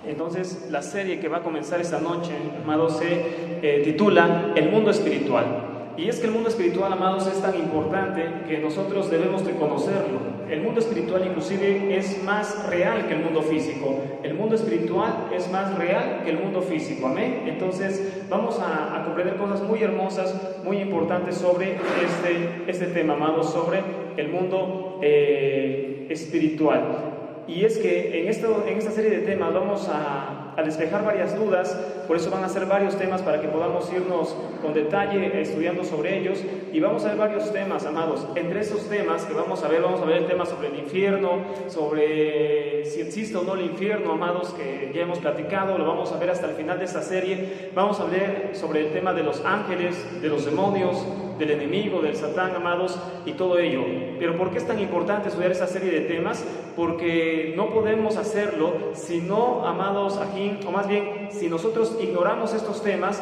Entonces, la serie que va a comenzar esta noche, amados, se titula El mundo espiritual. Y es que el mundo espiritual, amados, es tan importante que nosotros debemos de conocerlo. El mundo espiritual inclusive es más real que el mundo físico. El mundo espiritual es más real que el mundo físico, amén. Entonces vamos a comprender cosas muy hermosas, muy importantes sobre este tema, amados, sobre el mundo espiritual. Y es que en esta serie de temas vamos a despejar varias dudas, por eso van a ser varios temas para que podamos irnos con detalle estudiando sobre ellos, y vamos a ver varios temas, amados. Entre esos temas que vamos a ver el tema sobre el infierno, sobre si existe o no el infierno, amados, que ya hemos platicado, lo vamos a ver hasta el final de esta serie. Vamos a ver sobre el tema de los ángeles, de los demonios, del enemigo, del Satán, amados, y todo ello. Pero ¿por qué es tan importante estudiar esta serie de temas? Porque no podemos hacerlo si no, amados, o más bien, si nosotros ignoramos estos temas,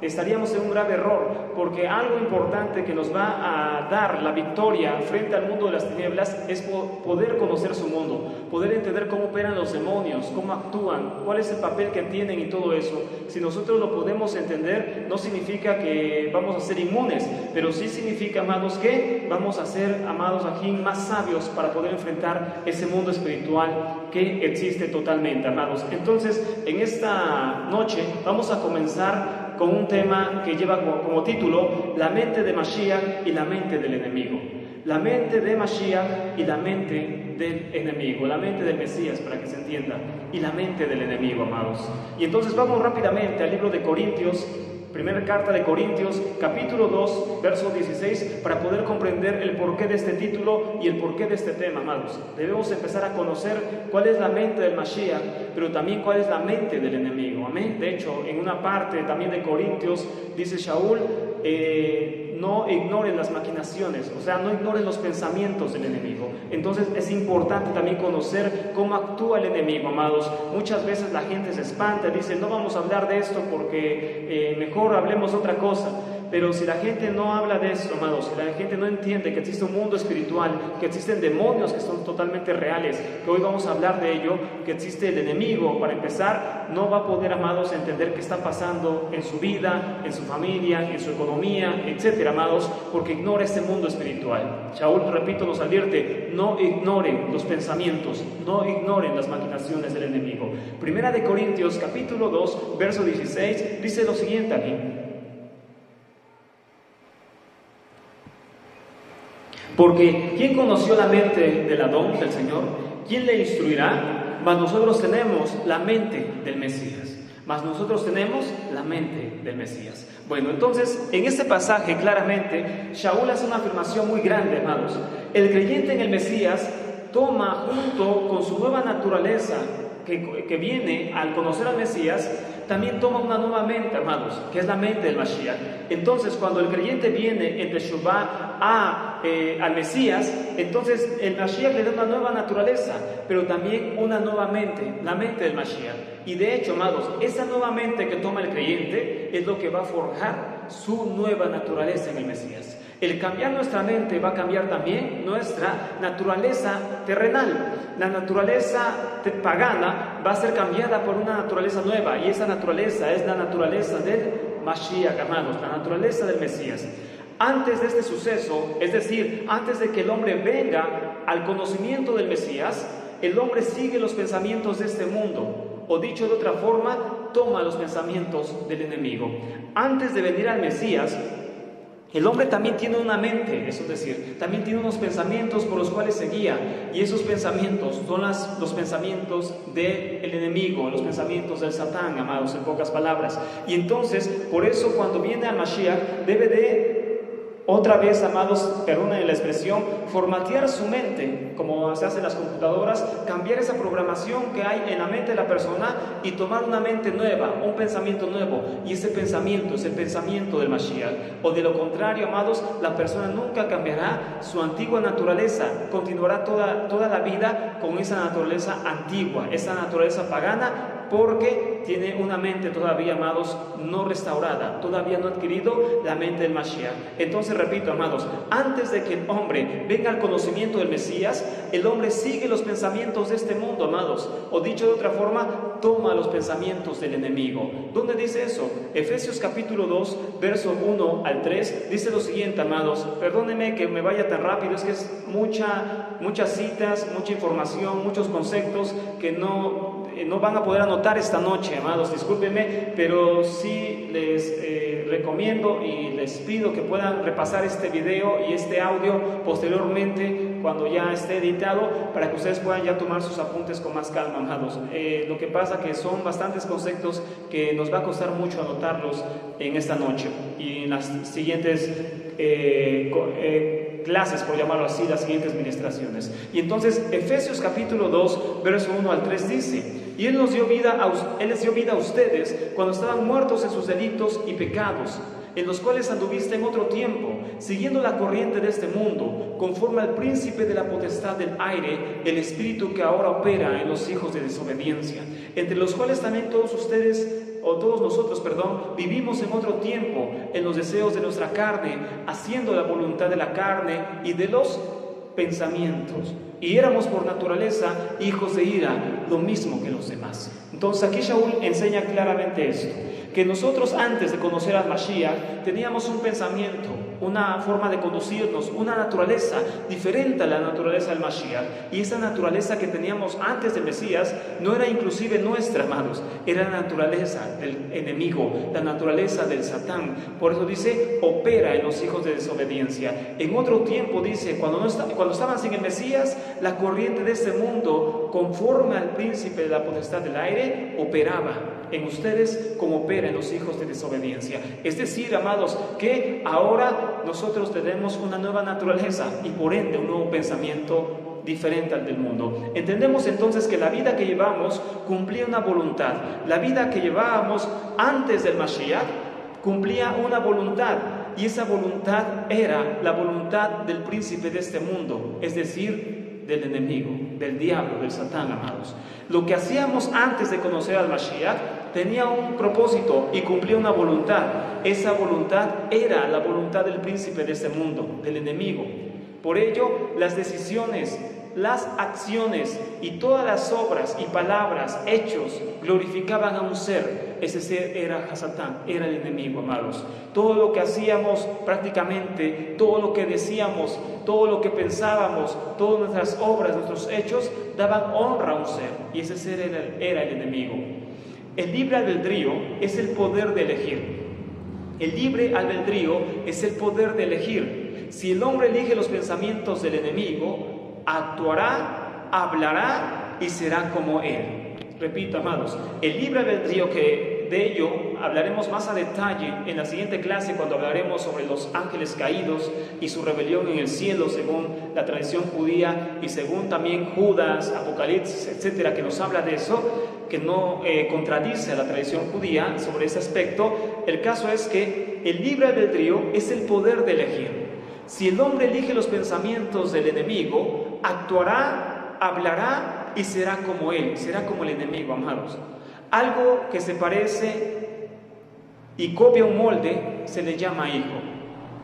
estaríamos en un grave error, porque algo importante que nos va a dar la victoria frente al mundo de las tinieblas es poder conocer su mundo, poder entender cómo operan los demonios, cómo actúan, cuál es el papel que tienen y todo eso. Si nosotros lo podemos entender, no significa que vamos a ser inmunes, pero sí significa, amados, que vamos a ser, amados, aquí más sabios para poder enfrentar ese mundo espiritual que existe totalmente, amados. Entonces, en esta noche vamos a comenzar con un tema que lleva como título la mente de Mashiach y la mente del enemigo. La mente de Mashiach y la mente del enemigo, la mente del Mesías, para que se entienda, y la mente del enemigo, amados. Y entonces vamos rápidamente al libro de Corintios, primera carta de Corintios, capítulo 2, verso 16, para poder comprender el porqué de este título y el porqué de este tema, amados. Debemos empezar a conocer cuál es la mente del Mashiach, pero también cuál es la mente del enemigo, amén. De hecho, en una parte también de Corintios, dice Shaul, no ignoren las maquinaciones, o sea, no ignoren los pensamientos del enemigo. Entonces es importante también conocer cómo actúa el enemigo, amados. Muchas veces la gente se espanta, dice, no vamos a hablar de esto porque mejor hablemos otra cosa. Pero si la gente no habla de esto, amados, si la gente no entiende que existe un mundo espiritual, que existen demonios que son totalmente reales, que hoy vamos a hablar de ello, que existe el enemigo, para empezar, no va a poder, amados, entender qué está pasando en su vida, en su familia, en su economía, etcétera, amados, porque ignora este mundo espiritual. Shaul, repito, nos advierte, no ignoren los pensamientos, no ignoren las maquinaciones del enemigo. Primera de Corintios, capítulo 2, verso 16, dice lo siguiente aquí. Porque ¿quién conoció la mente del Adón, del Señor? ¿Quién le instruirá? Mas nosotros tenemos la mente del Mesías. Mas nosotros tenemos la mente del Mesías. Bueno, entonces, en este pasaje claramente, Shaul hace una afirmación muy grande, amados. El creyente en el Mesías toma junto con su nueva naturaleza que viene al conocer al Mesías, también toma una nueva mente, amados, que es la mente del Mashiach. Entonces, cuando el creyente viene en Teshuvah al Mesías, entonces el Mashiach le da una nueva naturaleza, pero también una nueva mente, la mente del Mashiach. Y de hecho, amados, esa nueva mente que toma el creyente es lo que va a forjar su nueva naturaleza en el Mesías. El cambiar nuestra mente va a cambiar también nuestra naturaleza terrenal. La naturaleza pagana va a ser cambiada por una naturaleza nueva, y esa naturaleza es la naturaleza del Mashiach, amados, la naturaleza del Mesías. Antes de este suceso, es decir, antes de que el hombre venga al conocimiento del Mesías, el hombre sigue los pensamientos de este mundo, o dicho de otra forma, toma los pensamientos del enemigo. Antes de venir al Mesías, el hombre también tiene una mente, es decir, también tiene unos pensamientos por los cuales se guía, y esos pensamientos son los pensamientos del enemigo, los pensamientos del Satán, amados, en pocas palabras. Y entonces, por eso cuando viene al Mashiach, debe de, otra vez, amados, perdonen la expresión, formatear su mente, como se hace en las computadoras, cambiar esa programación que hay en la mente de la persona y tomar una mente nueva, un pensamiento nuevo, y ese pensamiento es el pensamiento del Mashiach. O de lo contrario, amados, la persona nunca cambiará su antigua naturaleza, continuará toda la vida con esa naturaleza antigua, esa naturaleza pagana, porque tiene una mente todavía, amados, no restaurada, todavía no ha adquirido la mente del Mashiach. Entonces, repito, amados, antes de que el hombre venga al conocimiento del Mesías, el hombre sigue los pensamientos de este mundo, amados, o dicho de otra forma, toma los pensamientos del enemigo. ¿Dónde dice eso? Efesios capítulo 2, verso 1 al 3, dice lo siguiente, amados. Perdónenme que me vaya tan rápido, es que es muchas citas, mucha información, muchos conceptos que no van a poder anotar esta noche, amados, discúlpenme, pero sí les recomiendo y les pido que puedan repasar este video y este audio posteriormente cuando ya esté editado, para que ustedes puedan ya tomar sus apuntes con más calma, amados. Lo que pasa que son bastantes conceptos que nos va a costar mucho anotarlos en esta noche y en las siguientes clases, por llamarlo así, las siguientes ministraciones. Y entonces Efesios capítulo 2, verso 1 al 3 dice: y Él les dio vida a ustedes cuando estaban muertos en sus delitos y pecados, en los cuales anduviste en otro tiempo, siguiendo la corriente de este mundo, conforme al príncipe de la potestad del aire, el espíritu que ahora opera en los hijos de desobediencia, entre los cuales también todos nosotros, vivimos en otro tiempo, en los deseos de nuestra carne, haciendo la voluntad de la carne y de los pensamientos, y éramos por naturaleza hijos de ira, lo mismo que los demás. Entonces aquí Shaul enseña claramente esto, que nosotros antes de conocer al Mashiach teníamos un pensamiento, una forma de conducirnos, una naturaleza diferente a la naturaleza del Mashiach, y esa naturaleza que teníamos antes del Mesías no era inclusive nuestra, amados, era la naturaleza del enemigo, la naturaleza del Satán. Por eso dice, opera en los hijos de desobediencia. En otro tiempo dice, cuando estaban sin el Mesías, la corriente de este mundo, conforme al príncipe de la potestad del aire, operaba en ustedes como opera en los hijos de desobediencia. Es decir, amados, que ahora nosotros tenemos una nueva naturaleza y por ende un nuevo pensamiento diferente al del mundo. Entendemos entonces que la vida que llevamos cumplía una voluntad. La vida que llevábamos antes del Mashiach cumplía una voluntad, y esa voluntad era la voluntad del príncipe de este mundo, es decir, del enemigo, del diablo, del Satán, amados. Lo que hacíamos antes de conocer al Mashiach tenía un propósito y cumplía una voluntad. Esa voluntad era la voluntad del príncipe de este mundo, del enemigo. Por ello, las decisiones, las acciones y todas las obras y palabras, hechos, glorificaban a un ser. Ese ser era Satán, era el enemigo, amados. Todo lo que hacíamos prácticamente, todo lo que decíamos, todo lo que pensábamos, todas nuestras obras, nuestros hechos, daban honra a un ser, y ese ser era el enemigo. El libre albedrío es el poder de elegir. El libre albedrío es el poder de elegir. Si el hombre elige los pensamientos del enemigo, actuará, hablará y será como él. Repito, amados, el libre albedrío, que de ello hablaremos más a detalle en la siguiente clase, cuando hablaremos sobre los ángeles caídos y su rebelión en el cielo, según la tradición judía y según también Judas, Apocalipsis, etcétera, que nos habla de eso, que no contradice a la tradición judía sobre ese aspecto. El caso es que el libre albedrío es el poder de elegir. Si el hombre elige los pensamientos del enemigo, actuará, hablará y será como él, será como el enemigo, amados. Algo que se parece y copia un molde se le llama hijo.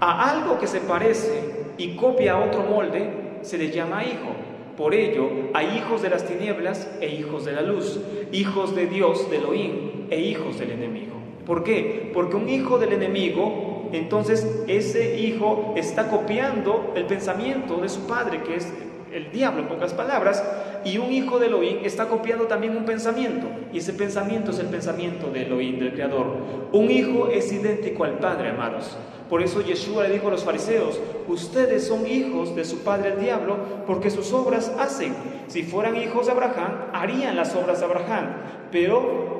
A algo que se parece y copia otro molde se le llama hijo. Por ello, hay hijos de las tinieblas e hijos de la luz, hijos de Dios, de Elohim, e hijos del enemigo. ¿Por qué? Porque un hijo del enemigo, entonces ese hijo está copiando el pensamiento de su padre, que es el diablo, en pocas palabras, y un hijo de Elohim está copiando también un pensamiento, y ese pensamiento es el pensamiento de Elohim, del Creador. Un hijo es idéntico al padre, amados. Por eso Yeshua le dijo a los fariseos: ustedes son hijos de su padre el diablo, porque sus obras hacen. Si fueran hijos de Abraham, harían las obras de Abraham, pero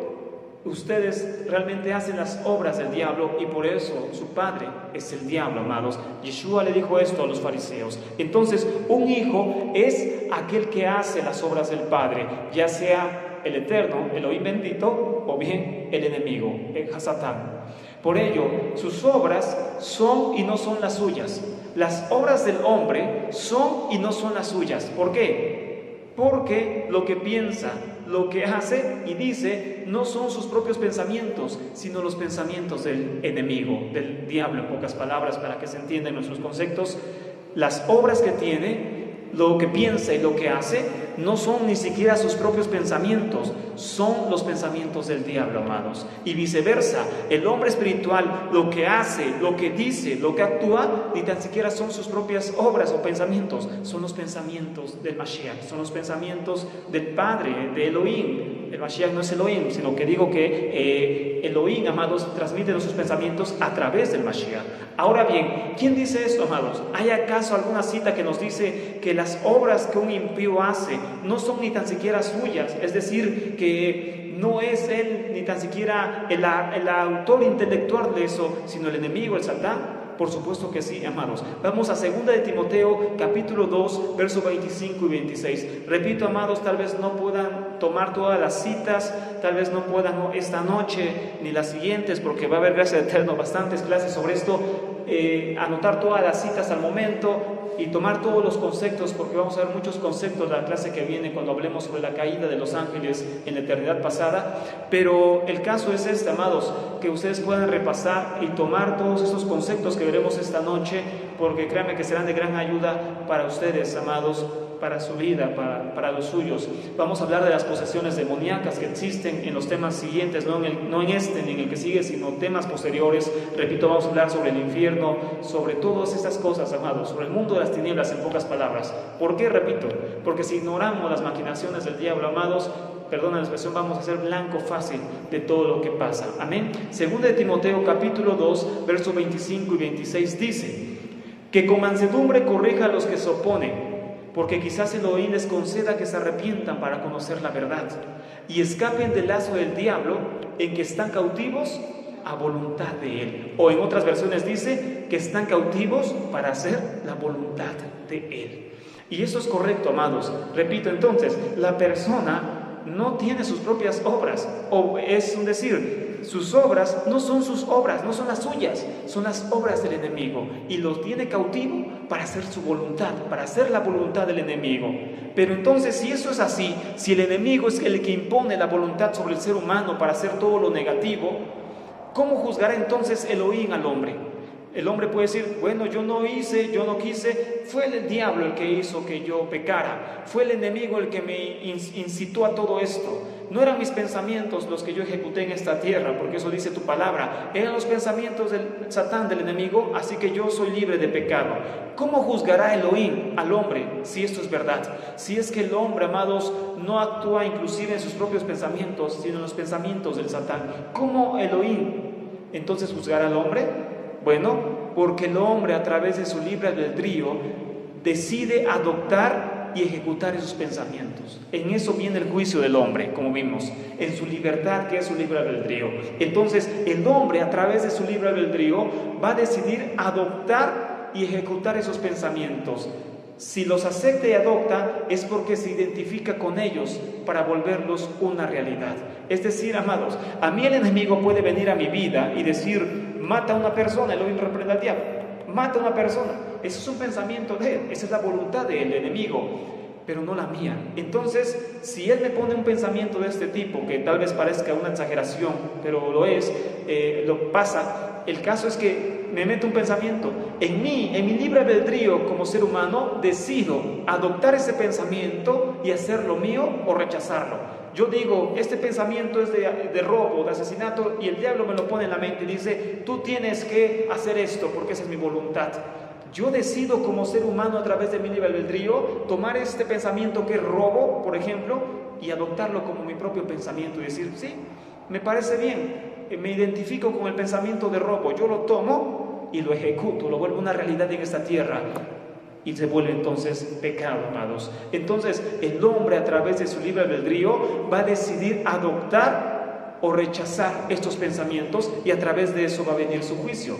ustedes realmente hacen las obras del diablo, y por eso su padre es el diablo, amados. Yeshua le dijo esto a los fariseos. Entonces, un hijo es aquel que hace las obras del padre, ya sea el eterno, Elohim bendito, o bien el enemigo, el Satán. Por ello, sus obras son y no son las suyas. Las obras del hombre son y no son las suyas. ¿Por qué? Porque lo que piensa, lo que hace y dice no son sus propios pensamientos, sino los pensamientos del enemigo, del diablo, en pocas palabras, para que se entiendan nuestros conceptos. Las obras que tiene, lo que piensa y lo que hace, no son ni siquiera sus propios pensamientos, son los pensamientos del diablo, amados. Y viceversa, el hombre espiritual, lo que hace, lo que dice, lo que actúa, ni tan siquiera son sus propias obras o pensamientos, son los pensamientos del Mashiach, son los pensamientos del Padre, de Elohim. El Mashiach no es Elohim, sino que digo que Elohim, amados, transmite nuestros pensamientos a través del Mashiach. Ahora bien, ¿quién dice esto, amados? ¿Hay acaso alguna cita que nos dice que las obras que un impío hace no son ni tan siquiera suyas? Es decir, que no es él ni tan siquiera el autor intelectual de eso, sino el enemigo, el Satán. Por supuesto que sí, amados. Vamos a 2 de Timoteo, capítulo 2, versos 25 y 26. Repito, amados, tal vez no puedan tomar todas las citas, tal vez no puedan esta noche ni las siguientes, porque va a haber, gracias al Eterno, bastantes clases sobre esto, anotar todas las citas al momento y tomar todos los conceptos, porque vamos a ver muchos conceptos de la clase que viene cuando hablemos sobre la caída de los ángeles en la eternidad pasada. Pero el caso es este, amados, que ustedes puedan repasar y tomar todos esos conceptos que veremos esta noche, porque créanme que serán de gran ayuda para ustedes, amados, para su vida, para los suyos. Vamos a hablar de las posesiones demoníacas que existen en los temas siguientes, no en este ni en el que sigue, sino temas posteriores. Repito, vamos a hablar sobre el infierno, sobre todas estas cosas, amados, sobre el mundo de las tinieblas, en pocas palabras. ¿Por qué? Repito, porque si ignoramos las maquinaciones del diablo, amados, perdona la expresión, vamos a ser blanco fácil de todo lo que pasa. Amén. 2 de Timoteo, capítulo 2, versos 25 y 26 dice: que con mansedumbre corrija a los que se oponen, porque quizás Elohim les conceda que se arrepientan para conocer la verdad y escapen del lazo del diablo en que están cautivos a voluntad de él. O en otras versiones dice que están cautivos para hacer la voluntad de él. Y eso es correcto, amados. Repito entonces, la persona no tiene sus propias obras, o es un decir, sus obras no son sus obras, no son las suyas, son las obras del enemigo, y los tiene cautivo para hacer su voluntad, para hacer la voluntad del enemigo. Pero entonces, si eso es así, si el enemigo es el que impone la voluntad sobre el ser humano para hacer todo lo negativo, ¿cómo juzgará entonces Elohim al hombre? El hombre puede decir, bueno, yo no hice, yo no quise, fue el diablo el que hizo que yo pecara, fue el enemigo el que me incitó a todo esto. No eran mis pensamientos los que yo ejecuté en esta tierra, porque eso dice tu palabra, eran los pensamientos del Satán, del enemigo, así que yo soy libre de pecado. ¿Cómo juzgará Elohim al hombre si esto es verdad? Si es que el hombre, amados, no actúa inclusive en sus propios pensamientos, sino en los pensamientos del Satán. ¿Cómo Elohim entonces juzgará al hombre? Bueno, porque el hombre, a través de su libre albedrío, decide adoptar y ejecutar esos pensamientos. En eso viene el juicio del hombre, como vimos, en su libertad, que es su libre albedrío. Entonces, el hombre, a través de su libre albedrío, va a decidir adoptar y ejecutar esos pensamientos. Si los acepta y adopta, es porque se identifica con ellos para volverlos una realidad. Es decir, amados, a mí el enemigo puede venir a mi vida y decir, mata a una persona, Elohim reprenda al diablo, mata a una persona. Eso es un pensamiento de él, esa es la voluntad del enemigo, pero no la mía. Entonces, si él me pone un pensamiento de este tipo, que tal vez parezca una exageración, pero lo es, lo pasa, el caso es que me mete un pensamiento. En mí, en mi libre albedrío como ser humano, decido adoptar ese pensamiento y hacerlo mío o rechazarlo. Yo digo, este pensamiento es de robo, de asesinato, y el diablo me lo pone en la mente y dice, tú tienes que hacer esto porque esa es mi voluntad. Yo decido como ser humano, a través de mi libre albedrío, tomar este pensamiento que es robo, por ejemplo, y adoptarlo como mi propio pensamiento y decir, sí, me parece bien, me identifico con el pensamiento de robo, yo lo tomo y lo ejecuto, lo vuelvo una realidad en esta tierra. Y se vuelve entonces pecado, amados. Entonces el hombre, a través de su libre albedrío, va a decidir adoptar o rechazar estos pensamientos, y a través de eso va a venir su juicio.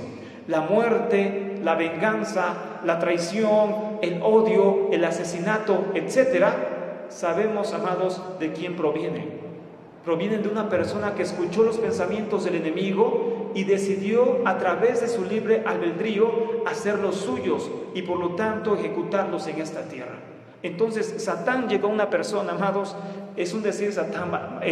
La muerte, la venganza, la traición, el odio, el asesinato, etcétera, sabemos, amados, de quién provienen. Provienen de una persona que escuchó los pensamientos del enemigo y decidió, a través de su libre albedrío, hacerlos suyos y por lo tanto ejecutarlos en esta tierra. Entonces, Satán llegó a una persona, amados, es un decir, Satán,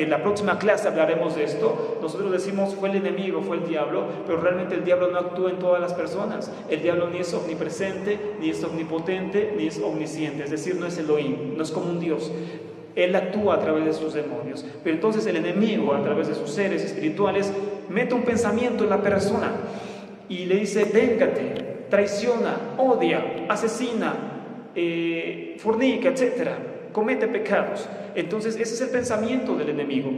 la próxima clase hablaremos de esto. Nosotros decimos fue el enemigo, fue el diablo, pero realmente el diablo no actúa en todas las personas. El diablo ni es omnipresente, ni es omnipotente, ni es omnisciente, es decir, no es Elohim, no es como un Dios. Él actúa a través de sus demonios. Pero entonces el enemigo, a través de sus seres espirituales, mete un pensamiento en la persona y le dice: véngate, traiciona, odia, asesina, fornica, etcétera, comete pecados. Entonces ese es el pensamiento del enemigo.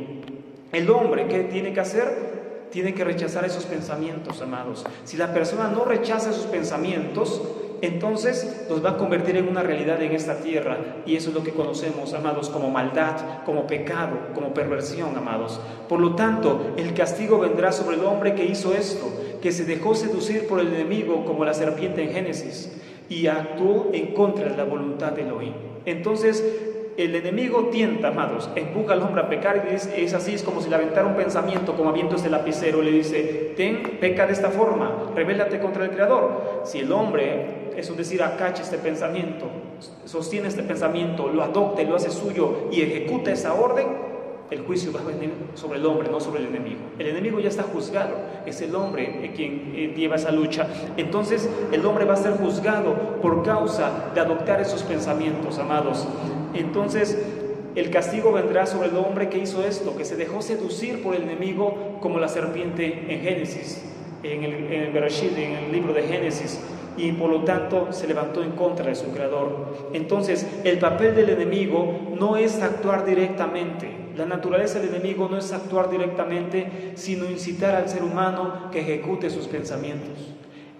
El hombre, ¿qué tiene que hacer? Tiene que rechazar esos pensamientos, amados. Si la persona no rechaza esos pensamientos, entonces los va a convertir en una realidad en esta tierra, y eso es lo que conocemos, amados, como maldad, como pecado, como perversión, amados. Por lo tanto, el castigo vendrá sobre el hombre que hizo esto, que se dejó seducir por el enemigo como la serpiente en Génesis y actuó en contra de la voluntad de Elohim. Entonces el enemigo tienta, amados, empuja al hombre a pecar, y es así, es como si le aventara un pensamiento como aviento este lapicero, le dice: peca de esta forma, rebélate contra el Creador. Si el hombre, es decir, acacha este pensamiento, sostiene este pensamiento, lo adopta y lo hace suyo y ejecuta esa orden, el juicio va a venir sobre el hombre, no sobre el enemigo. El enemigo ya está juzgado, es el hombre quien lleva esa lucha. Entonces el hombre va a ser juzgado por causa de adoptar esos pensamientos, amados. Entonces el castigo vendrá sobre el hombre que hizo esto, que se dejó seducir por el enemigo como la serpiente en Génesis, en el Bereshit, en el libro de Génesis, y por lo tanto se levantó en contra de su creador. Entonces el papel del enemigo no es actuar directamente. La naturaleza del enemigo no es actuar directamente, sino incitar al ser humano que ejecute sus pensamientos.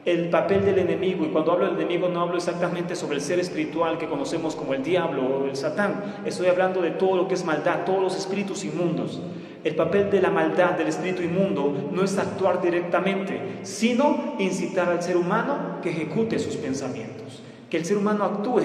El papel del enemigo, y cuando hablo del enemigo no hablo exactamente sobre el ser espiritual que conocemos como el diablo o el Satán, estoy hablando de todo lo que es maldad, todos los espíritus inmundos. El papel de la maldad, del espíritu inmundo, no es actuar directamente, sino incitar al ser humano que ejecute sus pensamientos, que el ser humano actúe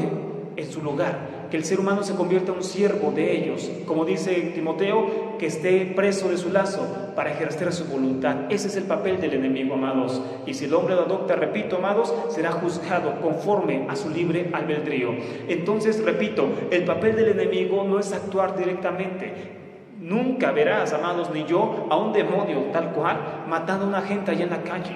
en su lugar, que el ser humano se convierta en un siervo de ellos, como dice Timoteo, que esté preso de su lazo para ejercer su voluntad. Ese es el papel del enemigo, amados, y si el hombre lo adopta, repito, amados, será juzgado conforme a su libre albedrío. Entonces, repito, el papel del enemigo no es actuar directamente. Nunca verás, amados, ni yo, a un demonio tal cual matando a una gente allá en la calle,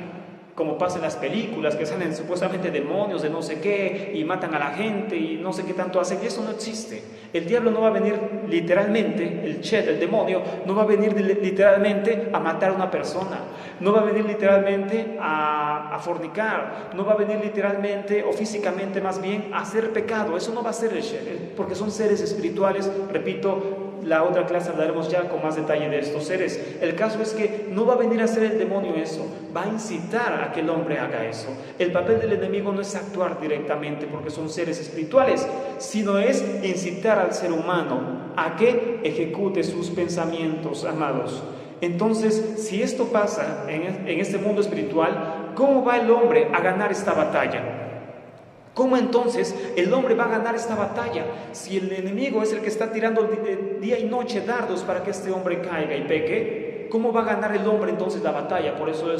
como pasa en las películas, que salen supuestamente demonios de no sé qué y matan a la gente y no sé qué tanto hacen. Y eso no existe. El diablo no va a venir literalmente, el demonio no va a venir literalmente a matar a una persona, no va a venir literalmente a fornicar, no va a venir literalmente o físicamente más bien a hacer pecado. Eso no va a ser el Shed, porque son seres espirituales. Repito, la otra clase hablaremos ya con más detalle de estos seres. El caso es que no va a venir a hacer el demonio eso, va a incitar a que el hombre haga eso. El papel del enemigo no es actuar directamente, porque son seres espirituales, sino es incitar al ser humano a que ejecute sus pensamientos, amados. Entonces, si esto pasa en este mundo espiritual, ¿cómo va el hombre a ganar esta batalla? ¿Cómo entonces el hombre va a ganar esta batalla? Si el enemigo es el que está tirando día y noche dardos para que este hombre caiga y peque, ¿cómo va a ganar el hombre entonces la batalla? Por eso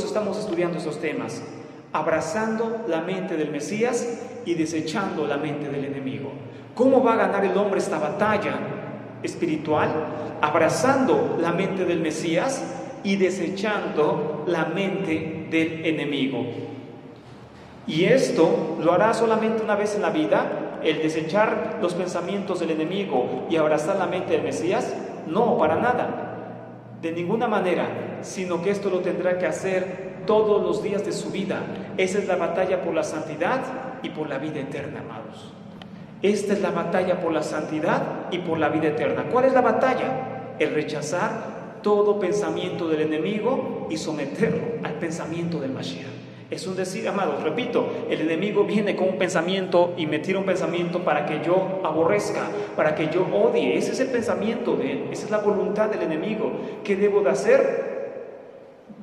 estamos estudiando estos temas, abrazando la mente del Mesías y desechando la mente del enemigo. ¿Cómo va a ganar el hombre esta batalla espiritual? Abrazando la mente del Mesías y desechando la mente del enemigo. Y esto lo hará solamente una vez en la vida, el desechar los pensamientos del enemigo y abrazar la mente del Mesías. No, para nada, de ninguna manera, sino que esto lo tendrá que hacer todos los días de su vida. Esa es la batalla por la santidad y por la vida eterna, amados. Esta es la batalla por la santidad y por la vida eterna. ¿Cuál es la batalla? El rechazar todo pensamiento del enemigo y someterlo al pensamiento del Mashiach. Es un decir, amados, repito, el enemigo viene con un pensamiento y me tira un pensamiento para que yo aborrezca, para que yo odie. Ese es el pensamiento de él, esa es la voluntad del enemigo. ¿Qué debo de hacer?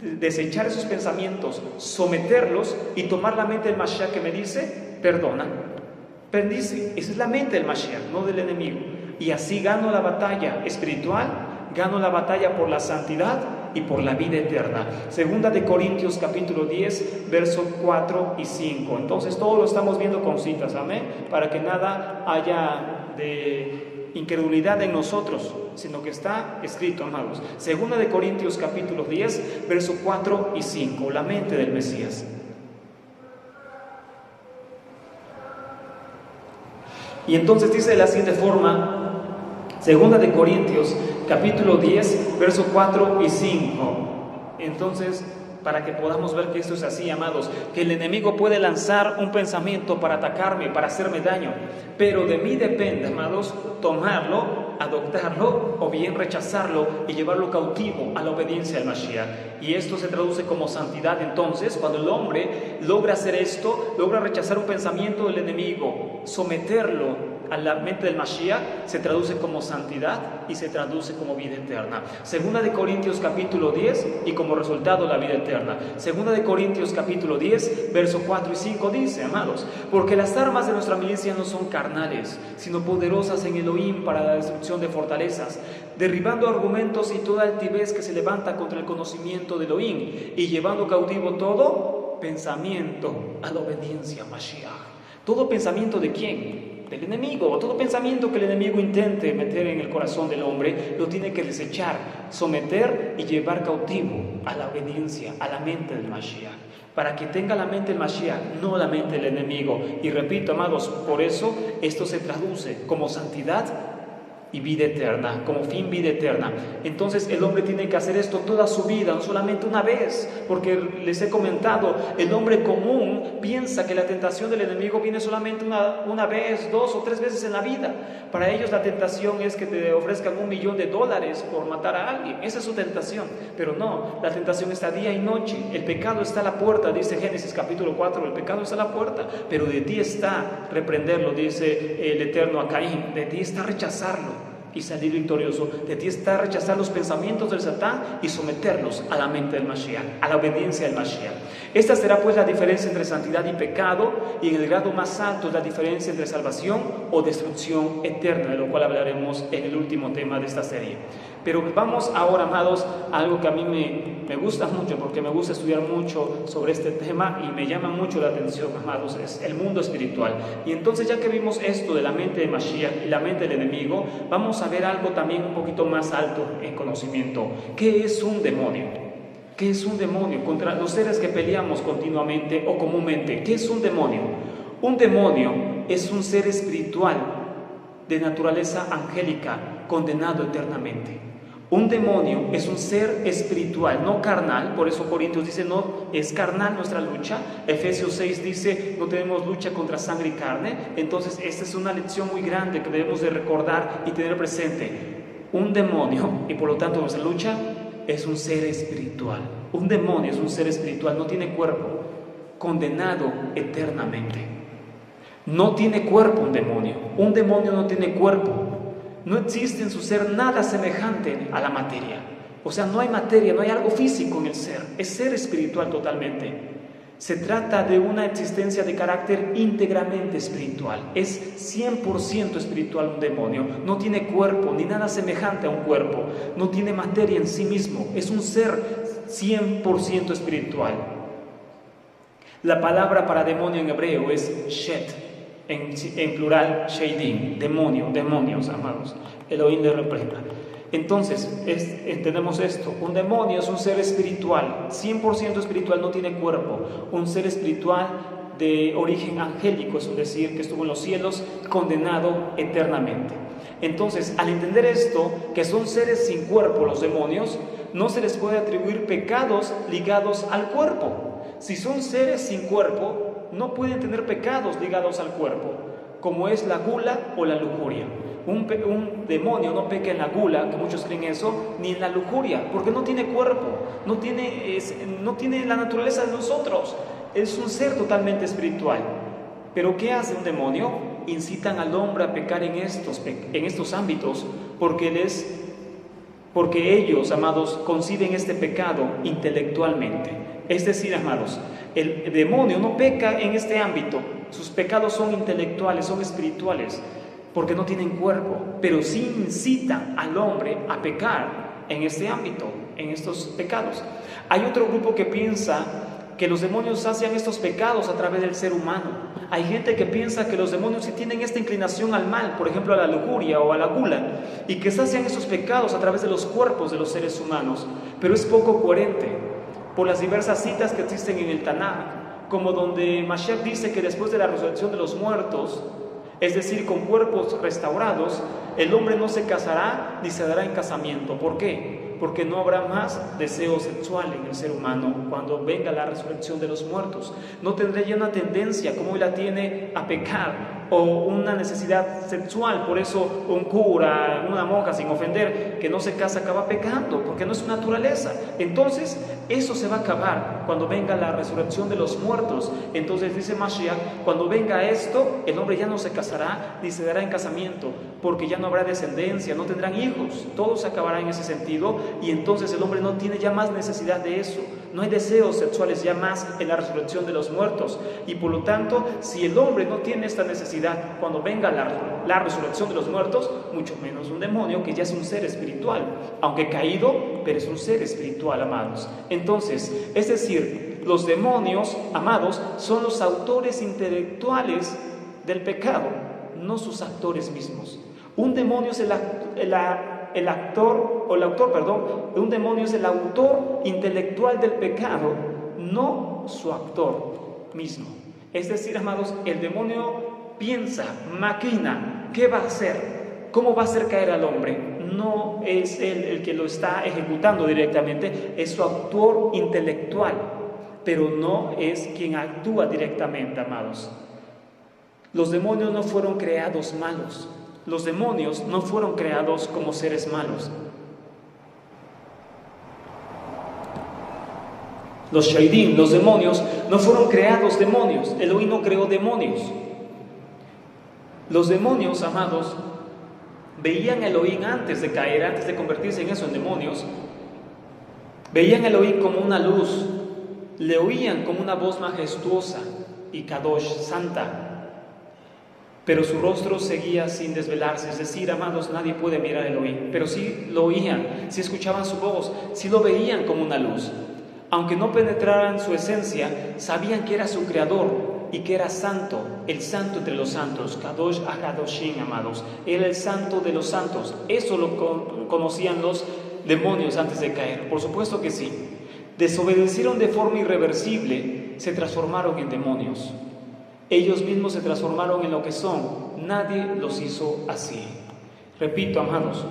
Desechar esos pensamientos, someterlos y tomar la mente del Mashiach que me dice, perdona, bendice. Esa es la mente del Mashiach, no del enemigo. Y así gano la batalla espiritual, gano la batalla por la santidad y por la vida eterna. Segunda de Corintios capítulo 10, versos 4 y 5. Entonces todo lo estamos viendo con citas, amén, para que nada haya de incredulidad en nosotros, sino que está escrito, amados. Segunda de Corintios capítulo 10, versos 4 y 5, la mente del Mesías. Y entonces dice de la siguiente forma, segunda de Corintios, capítulo 10, versos 4 y 5. Entonces, para que podamos ver que esto es así, amados, que el enemigo puede lanzar un pensamiento para atacarme, para hacerme daño, pero de mí depende, amados, tomarlo, adoptarlo o bien rechazarlo y llevarlo cautivo a la obediencia al Mashiach. Y esto se traduce como santidad. Entonces, cuando el hombre logra hacer esto, logra rechazar un pensamiento del enemigo, someterlo a la mente del Mashiach, se traduce como santidad y se traduce como vida eterna. Segunda de Corintios capítulo 10 y como resultado la vida eterna. Segunda de Corintios capítulo 10, versos 4 y 5 dice, amados, porque las armas de nuestra milicia no son carnales, sino poderosas en Elohim para la destrucción de fortalezas, derribando argumentos y toda altivez que se levanta contra el conocimiento de Elohim y llevando cautivo todo pensamiento a la obediencia a Mashiach. ¿Todo pensamiento de quién? Del enemigo. Todo pensamiento que el enemigo intente meter en el corazón del hombre, lo tiene que desechar, someter y llevar cautivo a la obediencia, a la mente del Mashiach, para que tenga la mente del Mashiach, no la mente del enemigo. Y repito, amados, por eso esto se traduce como santidad y vida eterna, como fin vida eterna. Entonces el hombre tiene que hacer esto toda su vida, no solamente una vez, porque les he comentado, el hombre común piensa que la tentación del enemigo viene solamente una vez, 2 o 3 veces en la vida. Para ellos la tentación es que te ofrezcan $1.000.000 por matar a alguien, esa es su tentación. Pero no, la tentación está día y noche, el pecado está a la puerta, dice Génesis capítulo 4, el pecado está a la puerta, pero de ti está reprenderlo, dice el Eterno a Caín, de ti está rechazarlo y salir victorioso, de ti está rechazar los pensamientos del Satán y someterlos a la mente del Mashiach, a la obediencia del Mashiach. Esta será pues la diferencia entre santidad y pecado, y en el grado más alto es la diferencia entre salvación o destrucción eterna, de lo cual hablaremos en el último tema de esta serie. Pero vamos ahora, amados, a algo que a mí me gusta mucho, porque me gusta estudiar mucho sobre este tema y me llama mucho la atención, amados, es el mundo espiritual. Y entonces, ya que vimos esto de la mente de Mashiach y la mente del enemigo, vamos a ver algo también un poquito más alto en conocimiento. ¿Qué es un demonio? ¿Qué es un demonio? Contra los seres que peleamos continuamente o comúnmente, ¿qué es un demonio? Un demonio es un ser espiritual de naturaleza angélica, condenado eternamente. Un demonio es un ser espiritual, no carnal. Por eso Corintios dice, no es carnal nuestra lucha. Efesios 6 dice, no tenemos lucha contra sangre y carne. Entonces esta es una lección muy grande que debemos de recordar y tener presente. Un demonio, y por lo tanto nuestra lucha, es un ser espiritual. Un demonio es un ser espiritual, no tiene cuerpo, condenado eternamente. No tiene cuerpo un demonio. Un demonio no tiene cuerpo. No existe en su ser nada semejante a la materia. O sea, no hay materia, no hay algo físico en el ser. Es ser espiritual totalmente. Se trata de una existencia de carácter íntegramente espiritual. Es 100% espiritual un demonio. No tiene cuerpo, ni nada semejante a un cuerpo. No tiene materia en sí mismo. Es un ser 100% espiritual. La palabra para demonio en hebreo es shet. En plural, sheidim, demonios, amados. Elohim le reprenda. Entonces, entendemos esto. Un demonio es un ser espiritual, 100% espiritual, no tiene cuerpo. Un ser espiritual de origen angélico, es decir, que estuvo en los cielos, condenado eternamente. Entonces, al entender esto, que son seres sin cuerpo los demonios, no se les puede atribuir pecados ligados al cuerpo. Si son seres sin cuerpo, no pueden tener pecados ligados al cuerpo, como es la gula o la lujuria. Un demonio no peca en la gula, que muchos creen eso, ni en la lujuria, porque no tiene cuerpo, no tiene la naturaleza de nosotros, es un ser totalmente espiritual. Pero ¿qué hace un demonio? Incitan al hombre a pecar en estos ámbitos, porque ellos, amados, conciben este pecado intelectualmente. Es decir, amados, el demonio no peca en este ámbito, sus pecados son intelectuales, son espirituales, porque no tienen cuerpo, pero sí incitan al hombre a pecar en este ámbito, en estos pecados. Hay otro grupo que piensa que los demonios hacen estos pecados a través del ser humano. Hay gente que piensa que los demonios sí tienen esta inclinación al mal, por ejemplo a la lujuria o a la gula, y que se hacen esos pecados a través de los cuerpos de los seres humanos. Pero es poco coherente por las diversas citas que existen en el Tanaj, como donde Mashiach dice que después de la resurrección de los muertos, es decir, con cuerpos restaurados, el hombre no se casará ni se dará en casamiento. ¿Por qué? Porque no habrá más deseo sexual en el ser humano cuando venga la resurrección de los muertos. No tendrá ya una tendencia como él la tiene a pecar o una necesidad sexual. Por eso un cura, una monja, sin ofender, que no se casa acaba pecando, porque no es su naturaleza. Entonces eso se va a acabar cuando venga la resurrección de los muertos. Entonces dice Mashiach, cuando venga esto, el hombre ya no se casará ni se dará en casamiento, porque ya no habrá descendencia, no tendrán hijos, todo se acabará en ese sentido, y entonces el hombre no tiene ya más necesidad de eso, no hay deseos sexuales ya más en la resurrección de los muertos, y por lo tanto, si el hombre no tiene esta necesidad cuando venga la resurrección de los muertos, mucho menos un demonio que ya es un ser espiritual, aunque caído, pero es un ser espiritual, amados. Entonces, es decir, los demonios, amados, son los autores intelectuales del pecado, no sus actores mismos. Un demonio es el autor intelectual del pecado, no su actor mismo. Es decir, amados, el demonio piensa, maquina, ¿qué va a hacer? ¿Cómo va a hacer caer al hombre? No es él el que lo está ejecutando directamente, es su autor intelectual, pero no es quien actúa directamente, amados. Los demonios no fueron creados malos. Los demonios no fueron creados como seres malos. Los shaidim, los demonios, no fueron creados demonios. Elohim no creó demonios. Los demonios, amados, veían a Elohim antes de caer, antes de convertirse en eso, en demonios. Veían a Elohim como una luz, le oían como una voz majestuosa y kadosh, santa. Pero su rostro seguía sin desvelarse, es decir, amados, nadie puede mirar a Elohim, pero sí lo oían, sí escuchaban su voz, sí lo veían como una luz. Aunque no penetraran su esencia, sabían que era su creador y que era santo, el santo entre los santos, Kadosh HaKadoshim, amados, era el santo de los santos. Eso lo conocían los demonios antes de caer, por supuesto que sí. Desobedecieron de forma irreversible, se transformaron en demonios. Ellos mismos se transformaron en lo que son, nadie los hizo así. Repito, amados,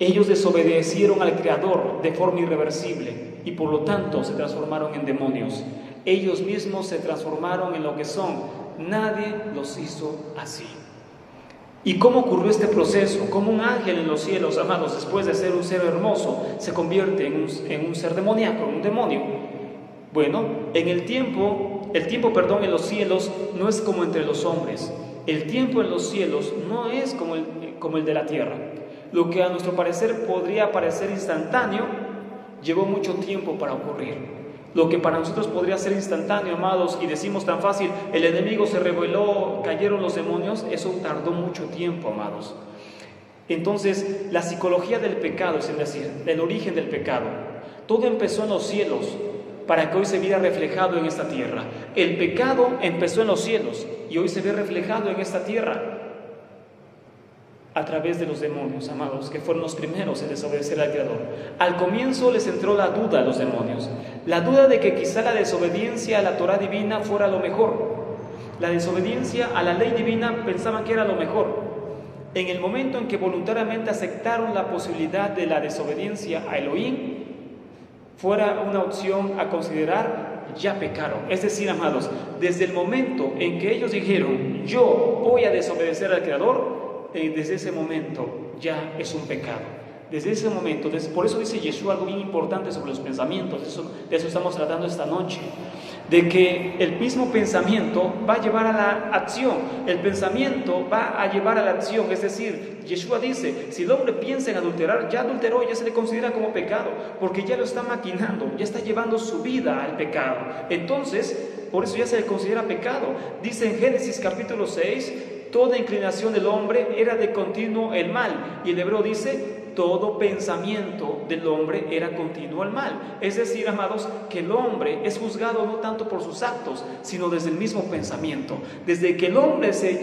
ellos desobedecieron al Creador de forma irreversible y por lo tanto se transformaron en demonios. Ellos mismos se transformaron en lo que son, nadie los hizo así. ¿Y cómo ocurrió este proceso? ¿Cómo un ángel en los cielos, amados, después de ser un ser hermoso, se convierte en un ser demoníaco, en un demonio? Bueno, el tiempo en los cielos no es como entre los hombres. El tiempo en los cielos no es como el de la tierra. Lo que a nuestro parecer podría parecer instantáneo, llevó mucho tiempo para ocurrir. Lo que para nosotros podría ser instantáneo, amados, y decimos tan fácil, el enemigo se rebeló, cayeron los demonios, eso tardó mucho tiempo, amados. Entonces, la psicología del pecado, es decir, el origen del pecado, todo empezó en los cielos, para que hoy se viera reflejado en esta tierra. El pecado empezó en los cielos y hoy se ve reflejado en esta tierra a través de los demonios, amados, que fueron los primeros en desobedecer al Creador. Al comienzo les entró la duda a los demonios, la duda de que quizá la desobediencia a la Torah divina fuera lo mejor. La desobediencia a la ley divina pensaban que era lo mejor. En el momento en que voluntariamente aceptaron la posibilidad de la desobediencia a Elohim, fuera una opción a considerar, ya pecaron. Es decir, amados, desde el momento en que ellos dijeron, yo voy a desobedecer al Creador, desde ese momento ya es un pecado. Desde ese momento, por eso dice Yeshua algo bien importante sobre los pensamientos, de eso estamos tratando esta noche, de que el mismo pensamiento va a llevar a la acción, el pensamiento va a llevar a la acción, es decir, Yeshua dice, si el hombre piensa en adulterar, ya adulteró, ya se le considera como pecado, porque ya lo está maquinando, ya está llevando su vida al pecado. Entonces, por eso ya se le considera pecado. Dice en Génesis capítulo 6, toda inclinación del hombre era de continuo el mal, y el hebreo dice, todo pensamiento del hombre era continuo al mal. Es decir, amados, que el hombre es juzgado no tanto por sus actos, sino desde el mismo pensamiento. Desde que el hombre se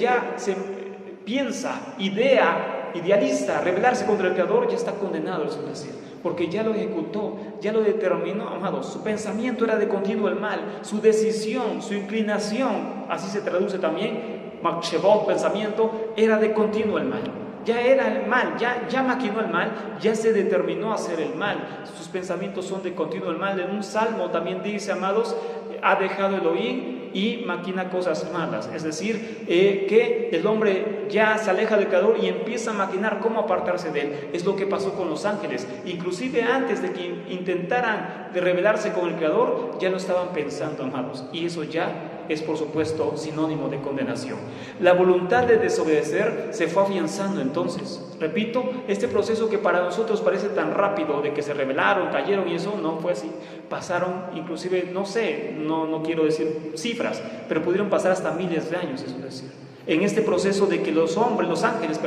piensa, idealiza, rebelarse contra el Creador, ya está condenado, es decir, porque ya lo ejecutó, ya lo determinó, amados. Su pensamiento era de continuo al mal, su decisión, su inclinación, así se traduce también, Machshevot, pensamiento, era de continuo al mal. Ya era el mal, ya maquinó el mal, ya se determinó a hacer el mal. Sus pensamientos son de continuo el mal. En un salmo también dice, amados, ha dejado Elohim y maquina cosas malas. Es decir, que el hombre ya se aleja del Creador y empieza a maquinar cómo apartarse de él. Es lo que pasó con los ángeles. Inclusive antes de que intentaran de rebelarse con el Creador, ya lo estaban pensando, amados. Y eso ya es, por supuesto, sinónimo de condenación. La voluntad de desobedecer se fue afianzando entonces. Repito, este proceso que para nosotros parece tan rápido, de que se rebelaron, cayeron y eso, no fue así. Pasaron, inclusive, no sé, no quiero decir cifras, pero pudieron pasar hasta miles de años, es decir. En este proceso de que los ángeles,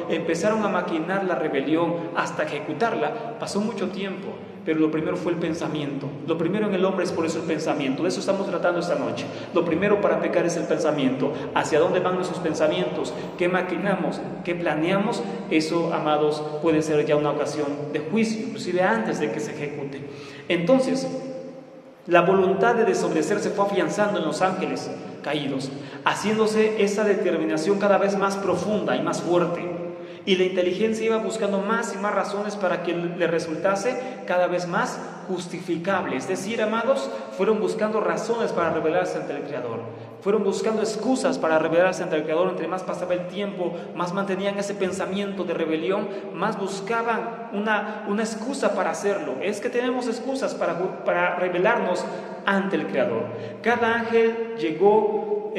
empezaron a maquinar la rebelión hasta ejecutarla, pasó mucho tiempo. Pero lo primero fue el pensamiento. Lo primero en el hombre es por eso el pensamiento. De eso estamos tratando esta noche. Lo primero para pecar es el pensamiento. ¿Hacia dónde van nuestros pensamientos? ¿Qué maquinamos? ¿Qué planeamos? Eso, amados, puede ser ya una ocasión de juicio, inclusive antes de que se ejecute. Entonces, la voluntad de desobedecer se fue afianzando en los ángeles caídos, haciéndose esa determinación cada vez más profunda y más fuerte. Y la inteligencia iba buscando más y más razones para que le resultase cada vez más justificable. Es decir, amados, fueron buscando razones para rebelarse ante el Creador. Fueron buscando excusas para rebelarse ante el Creador. Entre más pasaba el tiempo, más mantenían ese pensamiento de rebelión, más buscaban una excusa para hacerlo. Es que tenemos excusas para rebelarnos ante el Creador. Cada ángel llegó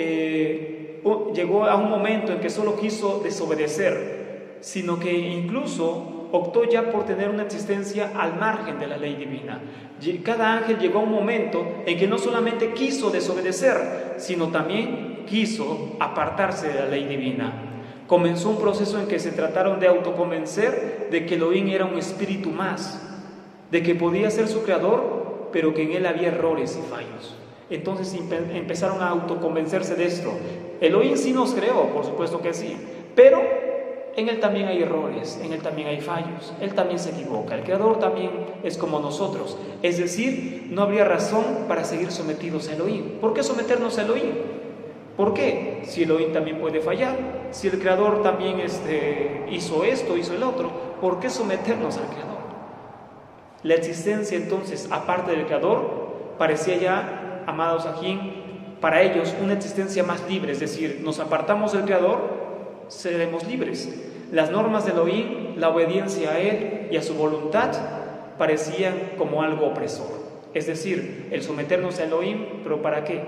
a un momento en que solo quiso desobedecer, sino que incluso optó ya por tener una existencia al margen de la ley divina. Cada ángel llegó a un momento en que no solamente quiso desobedecer, sino también quiso apartarse de la ley divina. Comenzó un proceso en que se trataron de autoconvencer de que Elohim era un espíritu más, de que podía ser su creador, pero que en él había errores y fallos. Entonces empezaron a autoconvencerse de esto. Elohim sí nos creó, por supuesto que sí, pero en él también hay errores, en él también hay fallos, él también se equivoca, el Creador también es como nosotros. Es decir, no habría razón para seguir sometidos a Elohim. ¿Por qué someternos a Elohim? ¿Por qué? Si Elohim también puede fallar, si el Creador también hizo esto, hizo el otro, ¿por qué someternos al Creador? La existencia entonces, aparte del Creador, parecía ya, amados aquí, para ellos una existencia más libre. Es decir, nos apartamos del Creador, seremos libres. Las normas de Elohim, la obediencia a Él y a su voluntad parecían como algo opresor. Es decir, el someternos a Elohim, ¿pero para qué?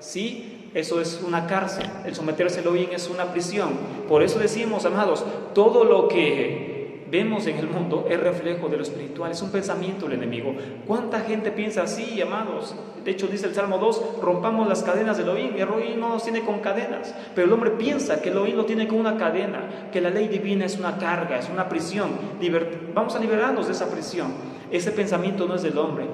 Sí, eso es una cárcel. El someterse a Elohim es una prisión. Por eso decimos, amados, todo lo que vemos en el mundo es reflejo de lo espiritual, es un pensamiento del enemigo. ¿Cuánta gente piensa así, amados? De hecho, dice el Salmo 2, rompamos las cadenas de Elohim. Elohim no nos tiene con cadenas, pero el hombre piensa que Elohim lo tiene con una cadena, que la ley divina es una carga, es una prisión. Vamos a liberarnos de esa prisión. Ese pensamiento no es del hombre.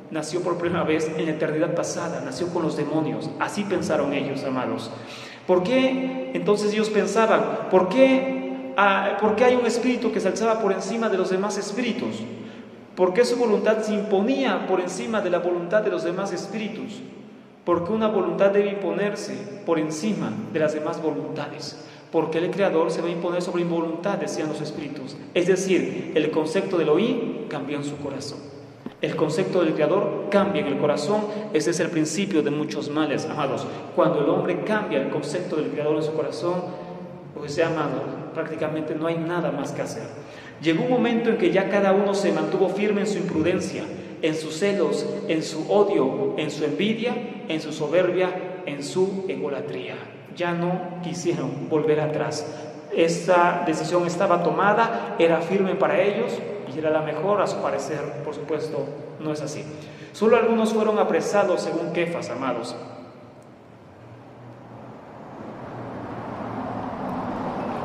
Nació por primera vez en la eternidad pasada, nació con los demonios. Así pensaron ellos, amados. ¿Por qué entonces ellos pensaban? ¿Por qué hay un espíritu que se alzaba por encima de los demás espíritus? ¿Por qué su voluntad se imponía por encima de la voluntad de los demás espíritus? Porque una voluntad debe imponerse por encima de las demás voluntades. Porque el Creador se va a imponer sobre involuntad, decían los espíritus. Es decir, el concepto de Elohim cambió en su corazón. El concepto del Creador cambia en el corazón. Ese es el principio de muchos males, amados. Cuando el hombre cambia el concepto del Creador en su corazón, pues ya, amado, prácticamente no hay nada más que hacer. Llegó un momento en que ya cada uno se mantuvo firme en su imprudencia, en sus celos, en su odio, en su envidia, en su soberbia, en su egolatría. Ya no quisieron volver atrás. Esta decisión estaba tomada, era firme para ellos y era la mejor a su parecer. Por supuesto, no es así. Solo algunos fueron apresados según Kefas, amados.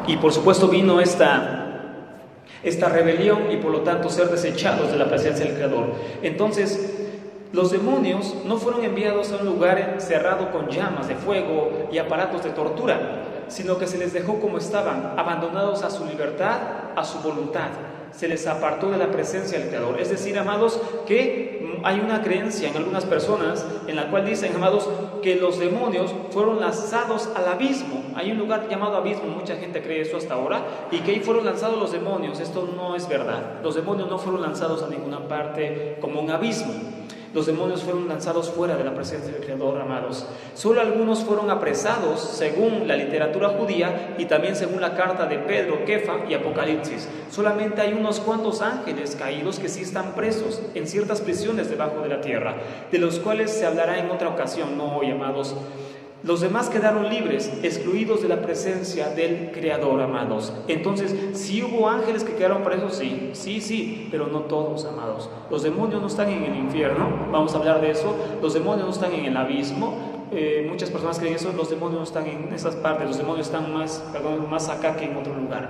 Y por supuesto vino esta esta rebelión y por lo tanto ser desechados de la presencia del Creador. Entonces, los demonios no fueron enviados a un lugar cerrado con llamas de fuego y aparatos de tortura, sino que se les dejó como estaban, abandonados a su libertad, a su voluntad. Se les apartó de la presencia del Creador. Es decir, amados, que hay una creencia en algunas personas en la cual dicen, amados, que los demonios fueron lanzados al abismo. Hay un lugar llamado abismo, mucha gente cree eso hasta ahora, y que ahí fueron lanzados los demonios. Esto no es verdad. Los demonios no fueron lanzados a ninguna parte como un abismo. Los demonios fueron lanzados fuera de la presencia del Creador, amados. Solo algunos fueron apresados según la literatura judía y también según la carta de Pedro, Kefa y Apocalipsis. Solamente hay unos cuantos ángeles caídos que sí están presos en ciertas prisiones debajo de la tierra, de los cuales se hablará en otra ocasión, no hoy, amados. Los demás quedaron libres, excluidos de la presencia del Creador, amados. Entonces, ¿sí hubo ángeles que quedaron presos? Sí, pero no todos, amados. Los demonios no están en el infierno, vamos a hablar de eso. Los demonios no están en el abismo. Muchas personas creen eso. Los demonios no están en esas partes. Los demonios están más acá que en otro lugar.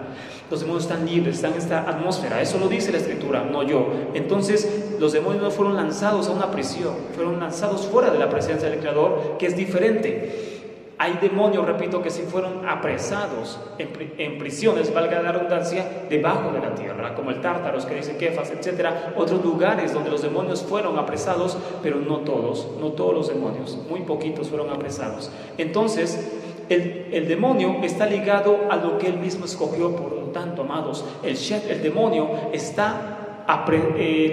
Los demonios están libres, están en esta atmósfera. Eso lo dice la Escritura, no yo. Entonces, los demonios no fueron lanzados a una prisión, fueron lanzados fuera de la presencia del Creador, que es diferente. Hay demonios, repito, que sí fueron apresados en prisiones, valga la redundancia, debajo de la tierra, como el Tártaros, que dice Kefas, etcétera. Otros lugares donde los demonios fueron apresados, pero no todos los demonios, muy poquitos fueron apresados. Entonces, el demonio está ligado a lo que él mismo escogió. Por lo tanto, amados, el demonio está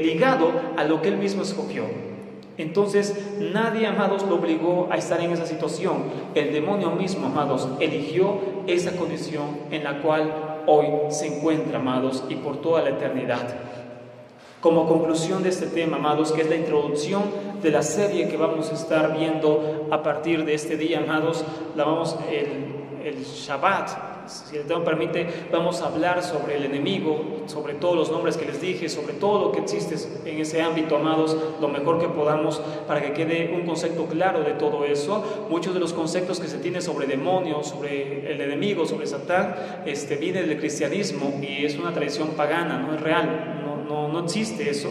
ligado a lo que él mismo escogió. Entonces, nadie, amados, lo obligó a estar en esa situación. El demonio mismo, amados, eligió esa condición en la cual hoy se encuentra, amados, y por toda la eternidad. Como conclusión de este tema, amados, que es la introducción de la serie que vamos a estar viendo a partir de este día, amados, el Shabbat. Si el Señor permite, vamos a hablar sobre el enemigo, sobre todos los nombres que les dije, sobre todo lo que existe en ese ámbito, amados, lo mejor que podamos para que quede un concepto claro de todo eso. Muchos de los conceptos que se tienen sobre demonios, sobre el enemigo, sobre Satán, viene del cristianismo y es una tradición pagana, no es real, no existe eso.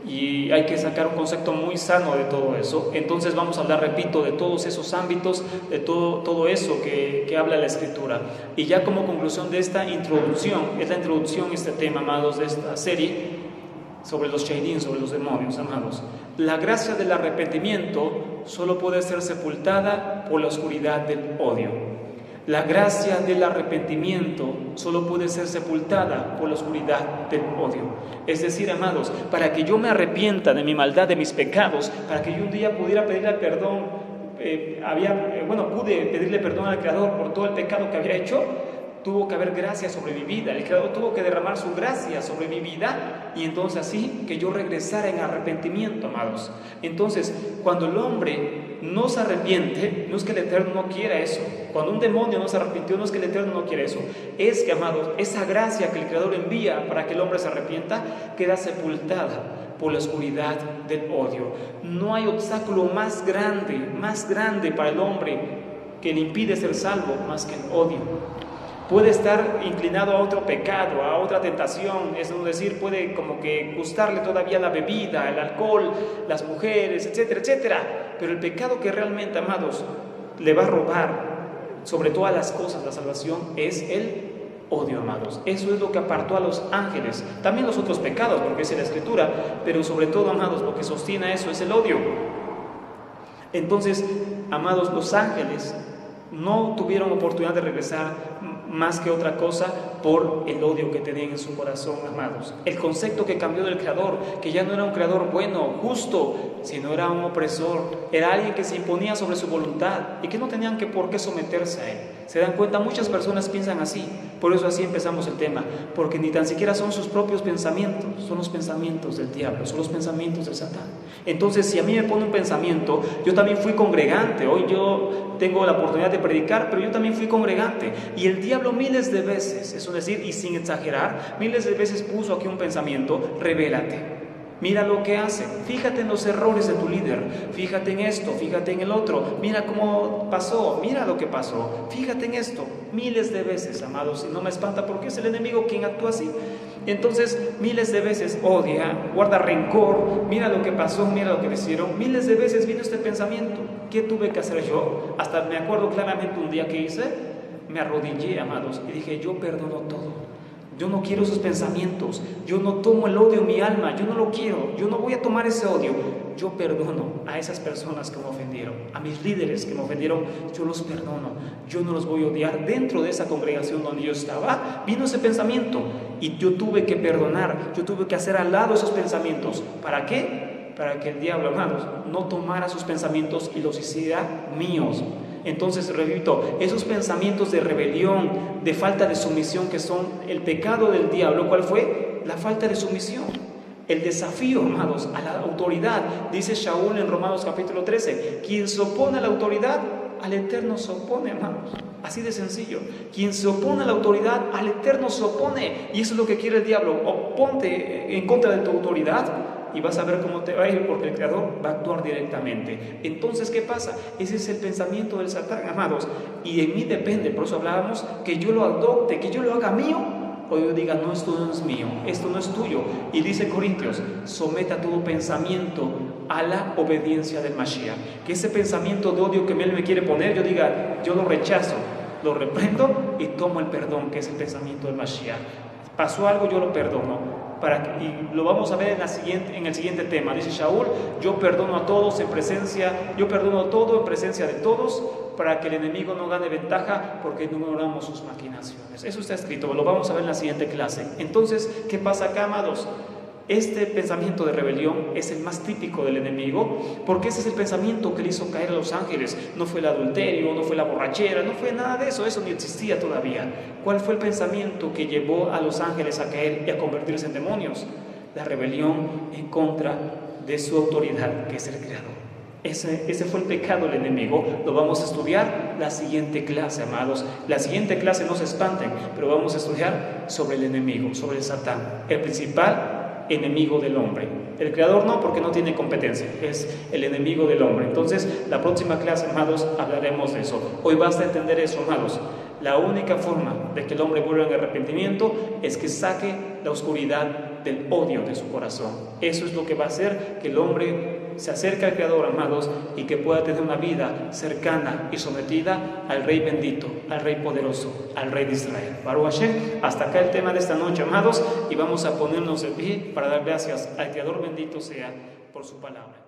Y hay que sacar un concepto muy sano de todo eso. Entonces vamos a hablar, repito, de todos esos ámbitos, de todo eso que habla la Escritura. Y ya como conclusión de esta introducción, es la introducción a este tema, amados, de esta serie sobre los Shaidim, sobre los demonios, amados. La gracia del arrepentimiento solo puede ser sepultada por la oscuridad del odio. La gracia del arrepentimiento solo puede ser sepultada por la oscuridad del odio. Es decir, amados, para que yo me arrepienta de mi maldad, de mis pecados, para que yo un día pudiera pedirle perdón, pude pedirle perdón al Creador por todo el pecado que había hecho, tuvo que haber gracia sobre mi vida. El Creador tuvo que derramar su gracia sobre mi vida y entonces así que yo regresara en arrepentimiento, amados. Entonces, cuando el hombre no se arrepiente, no es que el Eterno no quiera eso. Cuando un demonio no se arrepintió, no es que el Eterno no quiera eso. Es que, amados, esa gracia que el Creador envía para que el hombre se arrepienta queda sepultada por la oscuridad del odio. No hay obstáculo más grande para el hombre que le impide ser salvo más que el odio. Puede estar inclinado a otro pecado, a otra tentación, es decir, puede como que gustarle todavía la bebida, el alcohol, las mujeres, etcétera, etcétera. Pero el pecado que realmente, amados, le va a robar sobre todas las cosas la salvación es el odio, amados. Eso es lo que apartó a los ángeles. También los otros pecados, porque es en la Escritura, pero sobre todo, amados, lo que sostiene eso es el odio. Entonces, amados, los ángeles no tuvieron oportunidad de regresar más que otra cosa por el odio que tenían en su corazón, amados. El concepto que cambió del Creador, que ya no era un Creador bueno, justo, sino era un opresor, era alguien que se imponía sobre su voluntad y que no tenían por qué someterse a él. ¿Se dan cuenta? Muchas personas piensan así. Por eso así empezamos el tema, porque ni tan siquiera son sus propios pensamientos, son los pensamientos del diablo, son los pensamientos del Satán. Entonces, si a mí me pone un pensamiento, yo también fui congregante, hoy yo tengo la oportunidad de predicar, pero yo también fui congregante, y el diablo miles de veces, es decir, y sin exagerar, miles de veces puso aquí un pensamiento: rebélate, Mira lo que hace, fíjate en los errores de tu líder, fíjate en esto, fíjate en el otro, mira cómo pasó, mira lo que pasó, fíjate en esto, miles de veces, amados, y no me espanta porque es el enemigo quien actúa así. Entonces, miles de veces odia, guarda rencor, mira lo que pasó, mira lo que le hicieron, miles de veces vino este pensamiento. ¿Qué tuve que hacer yo? Hasta me acuerdo claramente un día que hice, me arrodillé, amados, y dije, yo perdono todo. Yo no quiero esos pensamientos, yo no tomo el odio en mi alma, yo no lo quiero, yo no voy a tomar ese odio. Yo perdono a esas personas que me ofendieron, a mis líderes que me ofendieron, yo los perdono, yo no los voy a odiar. Dentro de esa congregación donde yo estaba, vino ese pensamiento y yo tuve que perdonar, yo tuve que hacer al lado esos pensamientos. ¿Para qué? Para que el diablo, amados, no tomara sus pensamientos y los hiciera míos. Entonces, repito, esos pensamientos de rebelión, de falta de sumisión, que son el pecado del diablo, ¿cuál fue? La falta de sumisión, el desafío, amados, a la autoridad. Dice Shaul en Romanos capítulo 13, quien se opone a la autoridad, al Eterno se opone, amados. Así de sencillo. Quien se opone a la autoridad, al Eterno se opone. Y eso es lo que quiere el diablo. Oponte en contra de tu autoridad y vas a ver cómo te va a ir, porque el Creador va a actuar directamente. Entonces, ¿qué pasa? Ese es el pensamiento del Satán, amados, y en mí depende. Por eso hablábamos que yo lo adopte, que yo lo haga mío, o yo diga, no, esto no es mío, esto no es tuyo. Y dice Corintios, someta todo pensamiento a la obediencia del Mashiach. Que ese pensamiento de odio que él me quiere poner, yo diga, yo lo rechazo, lo reprendo y tomo el perdón, que es el pensamiento del Mashiach. Pasó algo, yo lo perdono. Y lo vamos a ver en el siguiente tema. Dice Shaul, yo perdono a todos yo perdono todo en presencia de todos, para que el enemigo no gane ventaja, porque no ignoramos sus maquinaciones. Eso está escrito, lo vamos a ver en la siguiente clase. Entonces, ¿qué pasa acá, amados? Este pensamiento de rebelión es el más típico del enemigo, porque ese es el pensamiento que le hizo caer a los ángeles. No fue el adulterio, no fue la borrachera, no fue nada de eso, eso ni existía todavía. ¿Cuál fue el pensamiento que llevó a los ángeles a caer y a convertirse en demonios? La rebelión en contra de su autoridad, que es el Creador. Ese fue el pecado del enemigo. Lo vamos a estudiar la siguiente clase, amados. La siguiente clase, no se espanten, pero vamos a estudiar sobre el enemigo, sobre el Satán, el principal enemigo del hombre. El Creador no, porque no tiene competencia, es el enemigo del hombre. Entonces, la próxima clase, amados, hablaremos de eso. Hoy basta entender eso, amados. La única forma de que el hombre vuelva en arrepentimiento es que saque la oscuridad del odio de su corazón. Eso es lo que va a hacer que el hombre se acerque al Creador, amados, y que pueda tener una vida cercana y sometida al Rey bendito, al Rey poderoso, al Rey de Israel. Baruch Hashem. Hasta acá el tema de esta noche, amados, y vamos a ponernos de pie para dar gracias al Creador bendito sea por su palabra.